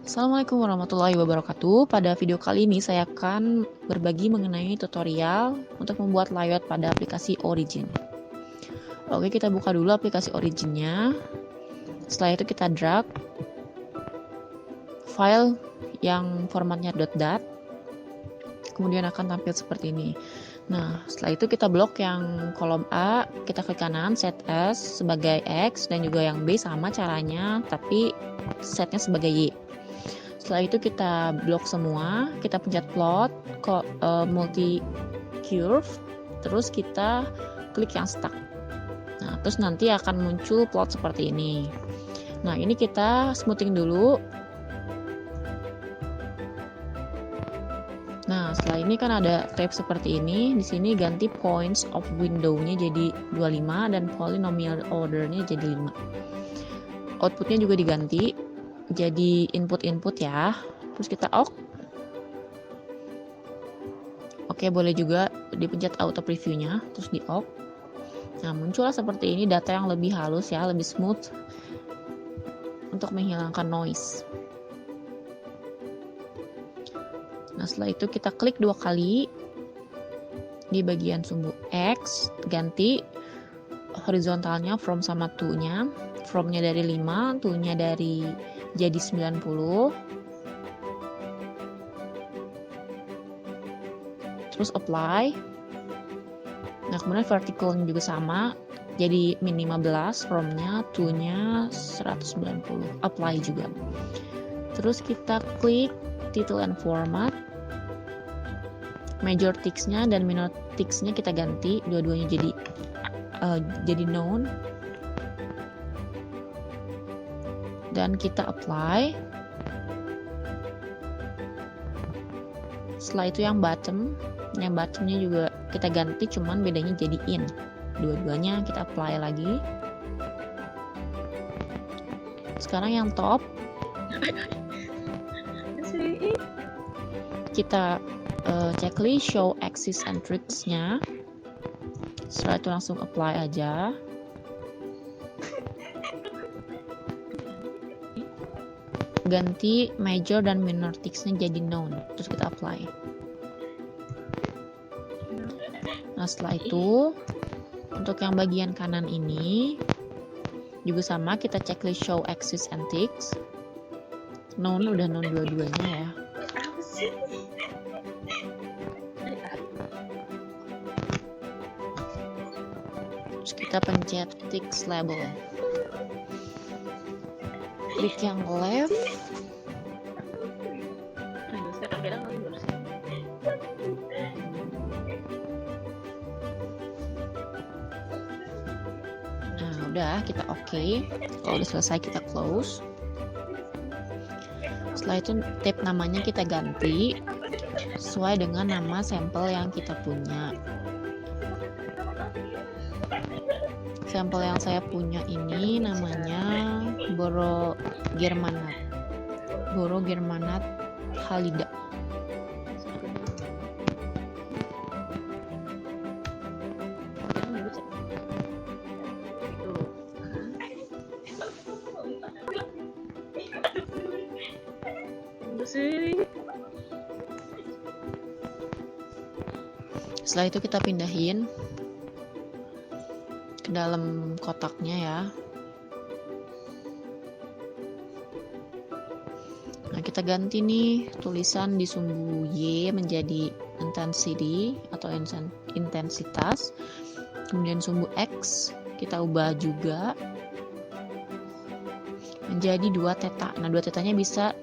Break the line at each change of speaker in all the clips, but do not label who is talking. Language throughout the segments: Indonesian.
Assalamualaikum warahmatullahi wabarakatuh. Pada video kali ini saya akan berbagi mengenai tutorial untuk membuat layout pada aplikasi Origin. Oke, kita buka dulu aplikasi Originnya. Setelah itu kita drag file yang formatnya .dat. Kemudian akan tampil seperti ini. Nah, setelah itu kita blok yang kolom A, kita klik kanan, set as sebagai X, dan juga yang B sama caranya, tapi setnya sebagai Y. Setelah itu kita blok semua, kita pencet plot, multi curve, terus kita klik yang stuck. Nah, terus nanti akan muncul plot seperti ini. Nah, ini kita smoothing dulu. Nah, setelah ini kan ada tab seperti ini. Di sini ganti points of window-nya jadi 25 dan polynomial order-nya jadi 5. Outputnya juga diganti jadi input ya. Terus kita OK. Oke, boleh juga dipencet auto preview-nya, terus di OK. Nah, muncullah seperti ini data yang lebih halus ya, lebih smooth untuk menghilangkan noise. Nah, setelah itu kita klik 2 kali di bagian sumbu X, ganti horizontalnya from sama to-nya. From-nya dari 5, to-nya dari jadi 90. Terus apply. Nah, kemudian verticalnya juga sama, jadi min 15, from-nya, to-nya 190. Apply juga. Terus kita klik title and format. Major text-nya dan minor text-nya kita ganti, dua-duanya jadi known. Dan kita apply. Setelah itu yang bottomnya juga kita ganti, cuman bedanya jadi in. Dua-duanya kita apply lagi. Sekarang yang top kita checklist show axis and tricks-nya. Setelah itu langsung apply aja. Ganti major dan minor text-nya jadi known, terus kita apply. Nah, setelah itu untuk yang bagian kanan ini juga sama, kita checklist show axis and text. Known udah known dua-duanya ya. Terus kita pencet text label. Klik yang left. Nah, udah kita oke. Kalau udah selesai kita close. Setelah itu tab namanya kita ganti sesuai dengan nama sampel yang kita punya. Sampel yang saya punya ini namanya Boro Germanat Halida. Setelah itu kita pindahin ke dalam kotaknya ya. Nah, kita ganti nih tulisan di sumbu Y menjadi intensity atau intensitas. Kemudian sumbu X kita ubah juga menjadi 2 theta. Nah, 2 tetanya bisa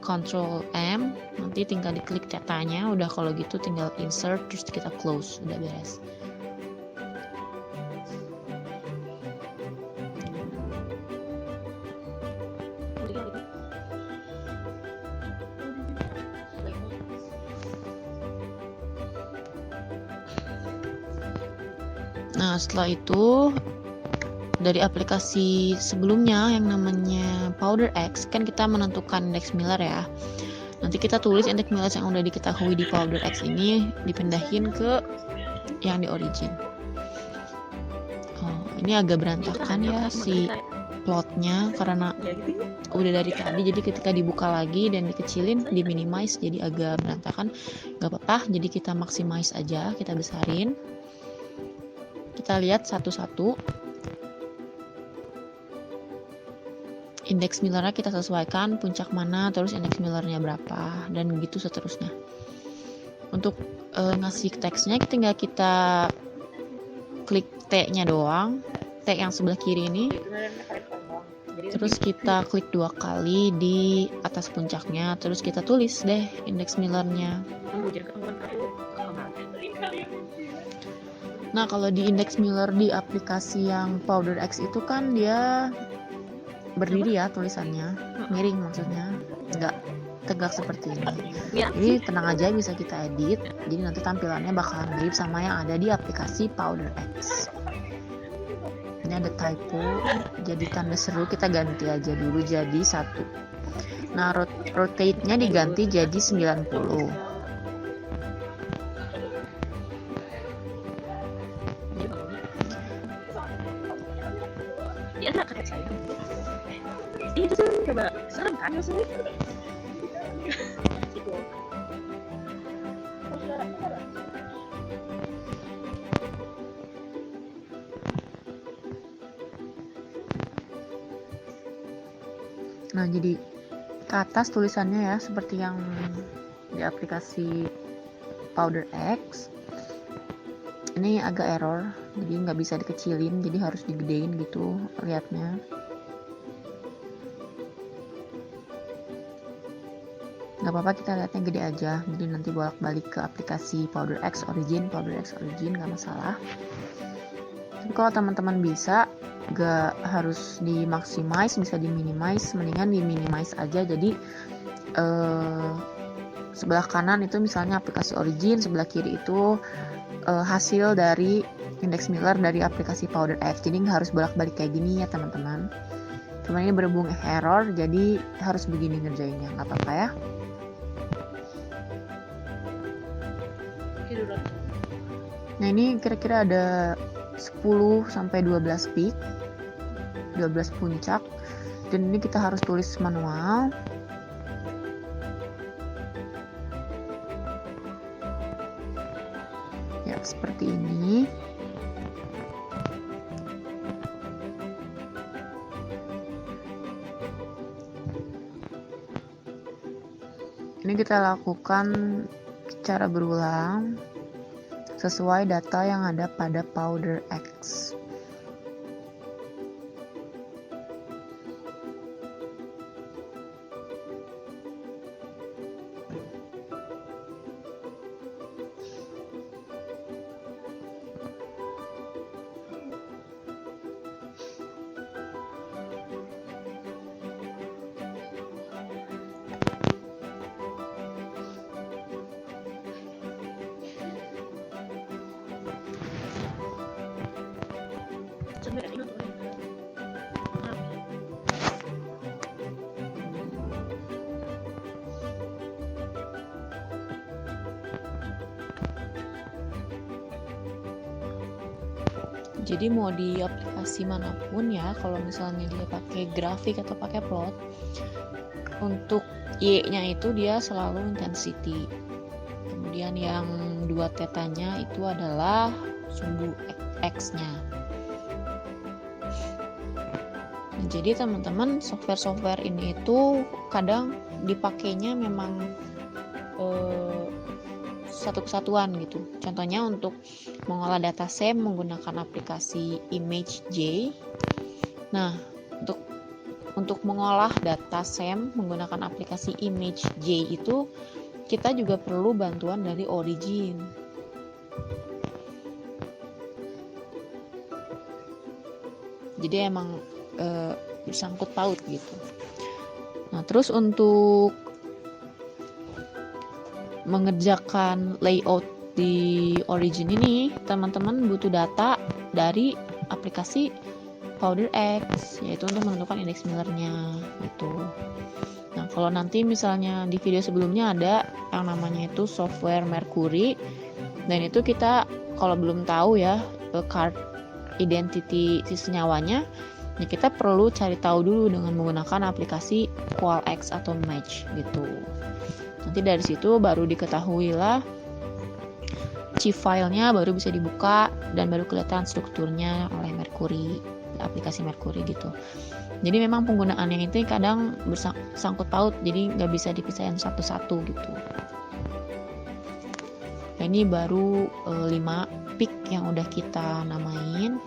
Ctrl M, nanti tinggal diklik tetanya. Udah, kalau gitu tinggal insert terus kita close, udah beres. Nah, setelah itu dari aplikasi sebelumnya yang namanya Powder X, kan kita menentukan index Miller ya. Nanti kita tulis index Miller yang udah diketahui di Powder X ini dipindahin ke yang di Origin. Oh, ini agak berantakan ya si plotnya karena udah dari tadi, jadi ketika dibuka lagi dan dikecilin, di minimize jadi agak berantakan. Gak apa-apa, jadi kita maximize aja, kita besarin, kita lihat satu-satu. Indeks Millernya kita sesuaikan, puncak mana, terus indeks Millernya berapa, dan begitu seterusnya. Untuk ngasih teksnya tinggal kita klik T-nya doang, T yang sebelah kiri ini, terus kita klik 2 kali di atas puncaknya, terus kita tulis deh indeks Millernya. Nah, kalau di indeks Miller di aplikasi yang Powder X itu kan dia berdiri ya tulisannya, miring maksudnya, nggak tegak seperti ini. Jadi tenang aja, bisa kita edit, jadi nanti tampilannya bakalan mirip sama yang ada di aplikasi Powder X. Ini ada typo, jadi tanda seru kita ganti aja dulu jadi 1. Nah, rotate-nya diganti jadi 90.
Ya enggak kayak saya. Itu sih coba serem kan sih.
Nah, jadi ke atas tulisannya ya seperti yang di aplikasi Powder X. Ini agak error, jadi nggak bisa dikecilin, jadi harus digedein gitu lihatnya. Nggak apa-apa, kita lihatnya gede aja, jadi nanti bolak-balik ke aplikasi Powder X Origin nggak masalah. Tapi kalau teman-teman bisa, gak harus di maximize, bisa di minimize, mendingan di minimize aja. Jadi sebelah kanan itu misalnya aplikasi Origin, sebelah kiri itu hasil dari indeks Miller dari aplikasi Powder X. Jadi nggak harus bolak-balik kayak gini ya teman-teman. Cuma ini berhubung error, jadi harus begini ngerjainnya, nggak apa-apa ya. Nah, ini kira-kira ada 10 sampai 12 peak, 12 puncak, dan ini kita harus tulis manual. Ya, seperti ini. Ini kita lakukan secara berulang sesuai data yang ada pada Powder X. Jadi mau di aplikasi manapun ya, kalau misalnya dia pakai grafik atau pakai plot, untuk Y-nya itu dia selalu intensity. Kemudian yang 2 tetanya itu adalah sumbu X-nya. Nah, jadi teman-teman, software-software ini itu kadang dipakainya memang satu kesatuan gitu. Contohnya untuk mengolah data SEM menggunakan aplikasi ImageJ. Nah, untuk mengolah data SEM menggunakan aplikasi ImageJ itu kita juga perlu bantuan dari Origin. Jadi emang sangkut paut gitu. Nah, terus untuk mengerjakan layout di Origin ini, teman-teman butuh data dari aplikasi Powder X, yaitu untuk menentukan indeks Millernya gitu. Nah, kalau nanti misalnya di video sebelumnya ada yang namanya itu software Mercury, dan itu kita kalau belum tahu ya card identity senyawanya, Ya, kita perlu cari tahu dulu dengan menggunakan aplikasi QualX atau Match gitu. Nanti dari situ baru diketahuilah chief filenya, baru bisa dibuka dan baru kelihatan strukturnya oleh Mercury, aplikasi Mercury gitu. Jadi memang penggunaannya itu kadang bersangkut paut, jadi nggak bisa dipisahin satu-satu gitu. Nah, ini baru 5 pick yang udah kita namain.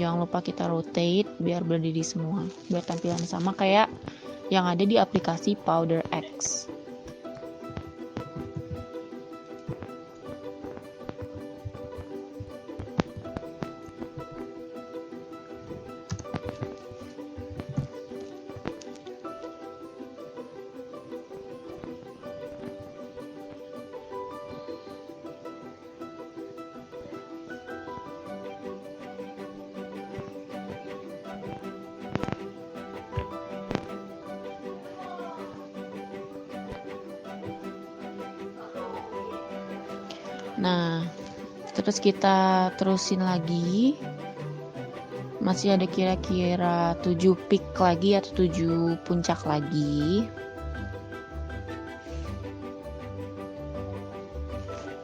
Jangan lupa kita rotate biar berdiri semua, biar tampilan sama kayak yang ada di aplikasi Powder X. Nah, terus kita terusin lagi. Masih ada kira-kira 7 peak lagi atau 7 puncak lagi.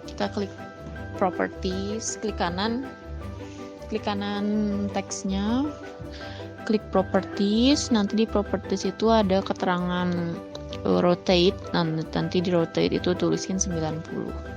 Kita klik properties, klik kanan teksnya, klik properties. Nanti di properties itu ada keterangan rotate. Nanti di rotate itu tuliskan 90.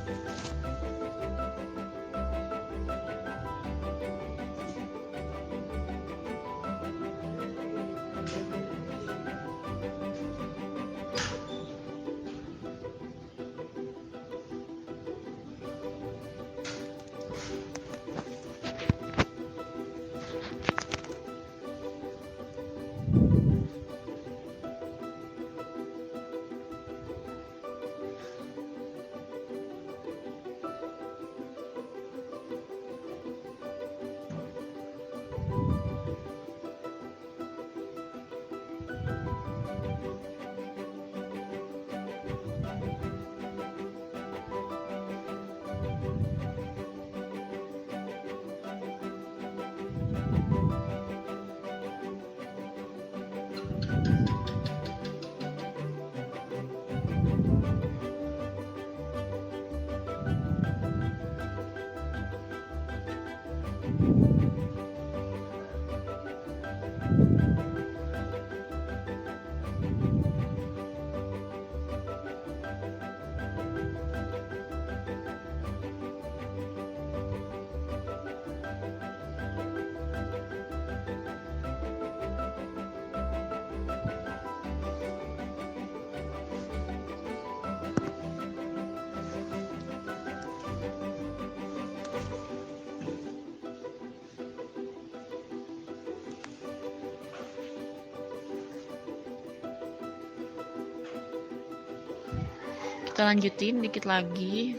Kita lanjutin dikit lagi.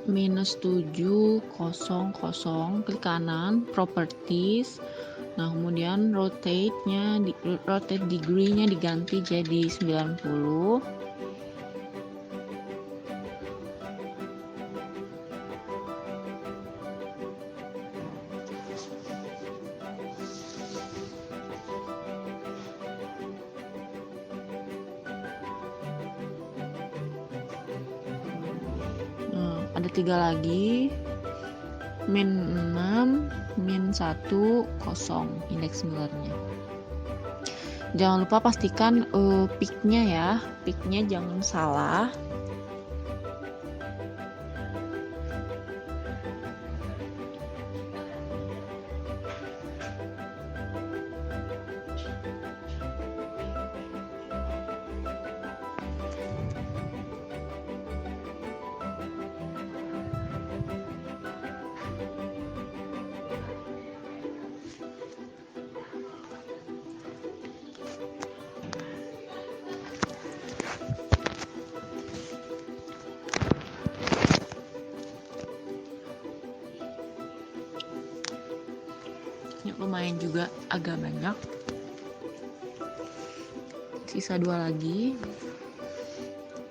-700, klik kanan, properties. Nah, kemudian rotate degree-nya diganti jadi 90. Ada 3 lagi, -6, -10, indeks similarnya. Jangan lupa pastikan peak-nya ya, peak-nya jangan salah. Lumayan juga, agak banyak. Sisa 2 lagi.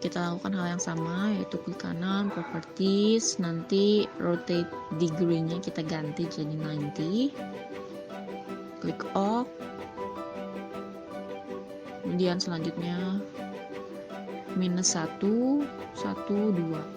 kita lakukan hal yang sama, yaitu klik kanan, properties, nanti rotate degree-nya kita ganti jadi 90, klik OK, kemudian selanjutnya minus 1, 1, 2.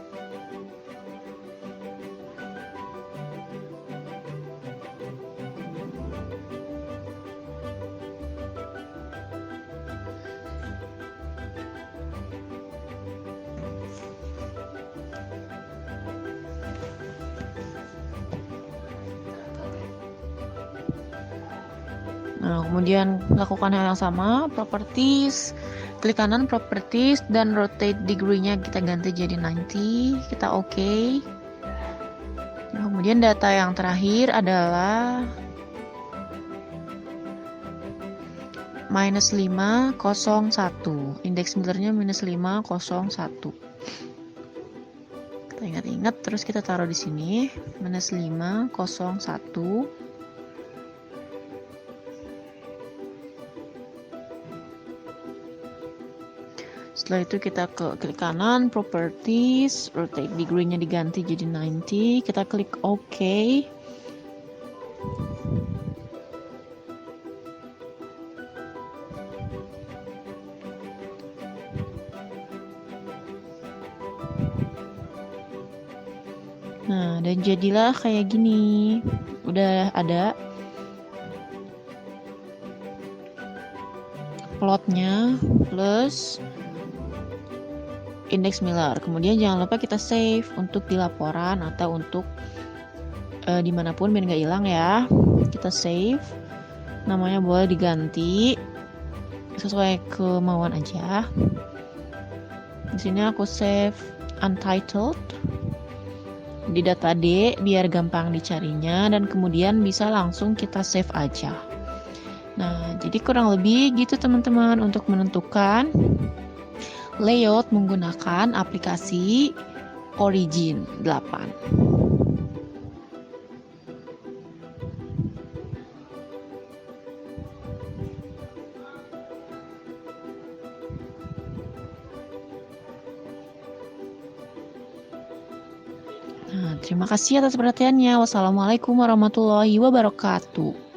Nah, kemudian lakukan hal yang sama, properties, klik kanan properties dan rotate degree-nya kita ganti jadi 90, kita OK. Nah, kemudian data yang terakhir adalah minus 501, indeks similarnya minus 501. Kita ingat-ingat, terus kita taruh di sini, minus 501. Setelah itu kita klik kanan, properties, rotate degree-nya diganti jadi 90, kita klik OK. Nah, dan jadilah kayak gini. Udah ada plotnya plus indeks Miller. Kemudian jangan lupa kita save untuk di laporan atau untuk dimanapun biar nggak hilang ya. Kita save, namanya boleh diganti sesuai kemauan aja. Di sini aku save untitled di data D biar gampang dicarinya, dan kemudian bisa langsung kita save aja. Nah, jadi kurang lebih gitu teman-teman untuk menentukan layout menggunakan aplikasi Origin 8. Nah, terima kasih atas perhatiannya. Wassalamualaikum warahmatullahi wabarakatuh.